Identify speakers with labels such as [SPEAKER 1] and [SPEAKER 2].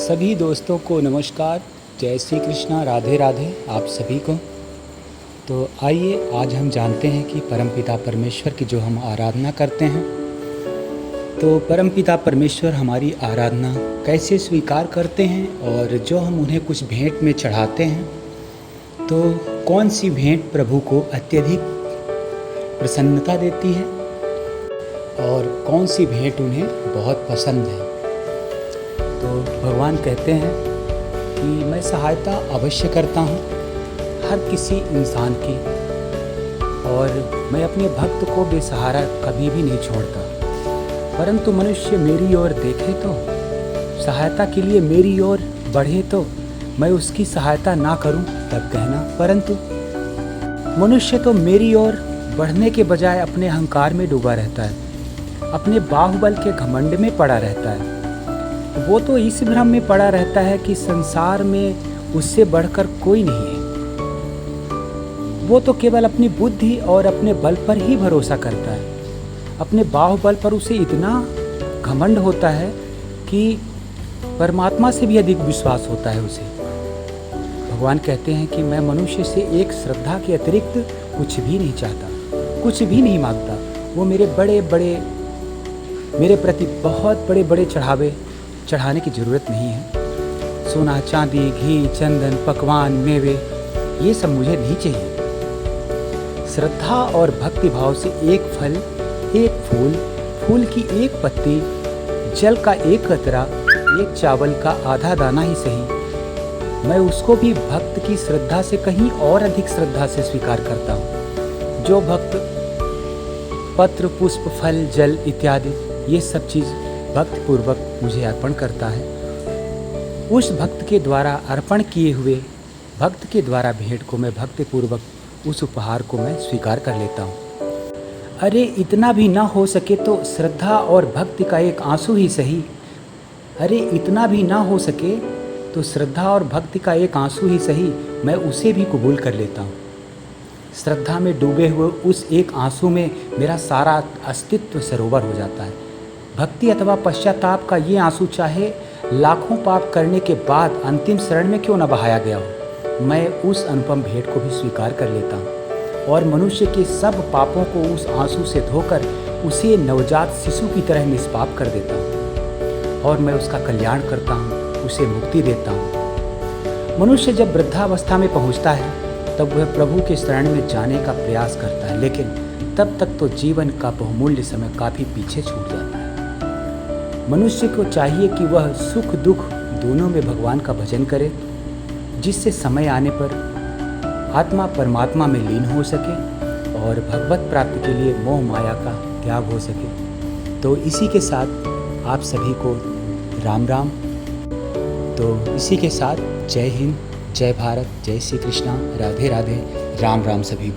[SPEAKER 1] सभी दोस्तों को नमस्कार। जय श्री कृष्णा, राधे राधे आप सभी को। तो आइए आज हम जानते हैं कि परमपिता परमेश्वर की जो हम आराधना करते हैं, तो परमपिता परमेश्वर हमारी आराधना कैसे स्वीकार करते हैं और जो हम उन्हें कुछ भेंट में चढ़ाते हैं, तो कौन सी भेंट प्रभु को अत्यधिक प्रसन्नता देती है और कौन सी भेंट उन्हें बहुत पसंद है। तो भगवान कहते हैं कि मैं सहायता अवश्य करता हूँ हर किसी इंसान की, और मैं अपने भक्त को बेसहारा कभी भी नहीं छोड़ता। परंतु मनुष्य मेरी ओर देखे तो, सहायता के लिए मेरी ओर बढ़े तो मैं उसकी सहायता ना करूं तब कहना, परंतु मनुष्य तो मेरी ओर बढ़ने के बजाय अपने अहंकार में डूबा रहता है, अपने बाहुबल के घमंड में पड़ा रहता है। वो तो इस भ्रम में पड़ा रहता है कि संसार में उससे बढ़कर कोई नहीं है। वो तो केवल अपनी बुद्धि और अपने बल पर ही भरोसा करता है। अपने बाहुबल पर उसे इतना घमंड होता है कि परमात्मा से भी अधिक विश्वास होता है उसे। भगवान कहते हैं कि मैं मनुष्य से एक श्रद्धा के अतिरिक्त कुछ भी नहीं चाहता, कुछ भी नहीं मांगता। वो मेरे प्रति बहुत बड़े बड़े चढ़ाने की ज़रूरत नहीं है। सोना, चांदी, घी, चंदन, पकवान, मेवे, ये सब मुझे नहीं चाहिए। श्रद्धा और भक्ति भाव से एक फल, एक फूल, फूल की एक पत्ती, जल का एक कतरा, एक चावल का आधा दाना ही सही, मैं उसको भी भक्त की श्रद्धा से कहीं और अधिक श्रद्धा से स्वीकार करता हूँ। जो भक्त पत्र, पुष्प, फल, जल इत्यादि ये सब चीज़ भक्तिपूर्वक मुझे अर्पण करता है, उस भक्त के द्वारा अर्पण किए हुए भक्त के द्वारा भेंट को मैं भक्तिपूर्वक उस उपहार को मैं स्वीकार कर लेता हूँ। अरे इतना भी ना हो सके तो श्रद्धा और भक्ति का एक आंसू ही सही, अरे इतना भी ना हो सके तो श्रद्धा और भक्ति का एक आंसू ही सही, मैं उसे भी कबूल कर लेता हूँ। श्रद्धा में डूबे हुए उस एक आंसू में मेरा सारा अस्तित्व सरोवर हो जाता है। भक्ति अथवा पश्चाताप का ये आंसू चाहे लाखों पाप करने के बाद अंतिम शरण में क्यों न बहाया गया हो, मैं उस अनुपम भेंट को भी स्वीकार कर लेता हूँ और मनुष्य के सब पापों को उस आंसू से धोकर उसे नवजात शिशु की तरह निष्पाप कर देता हूँ और मैं उसका कल्याण करता हूँ, उसे मुक्ति देता हूँ। मनुष्य जब वृद्धावस्था में पहुँचता है तब वह प्रभु के शरण में जाने का प्रयास करता है, लेकिन तब तक तो जीवन का बहुमूल्य समय काफ़ी पीछे छूट जाता है। मनुष्य को चाहिए कि वह सुख दुख दोनों में भगवान का भजन करे, जिससे समय आने पर आत्मा परमात्मा में लीन हो सके और भगवत प्राप्ति के लिए मोह माया का त्याग हो सके। तो इसी के साथ आप सभी को राम राम। तो इसी के साथ जय हिंद, जय भारत, जय श्री कृष्णा, राधे राधे, राम राम सभी को।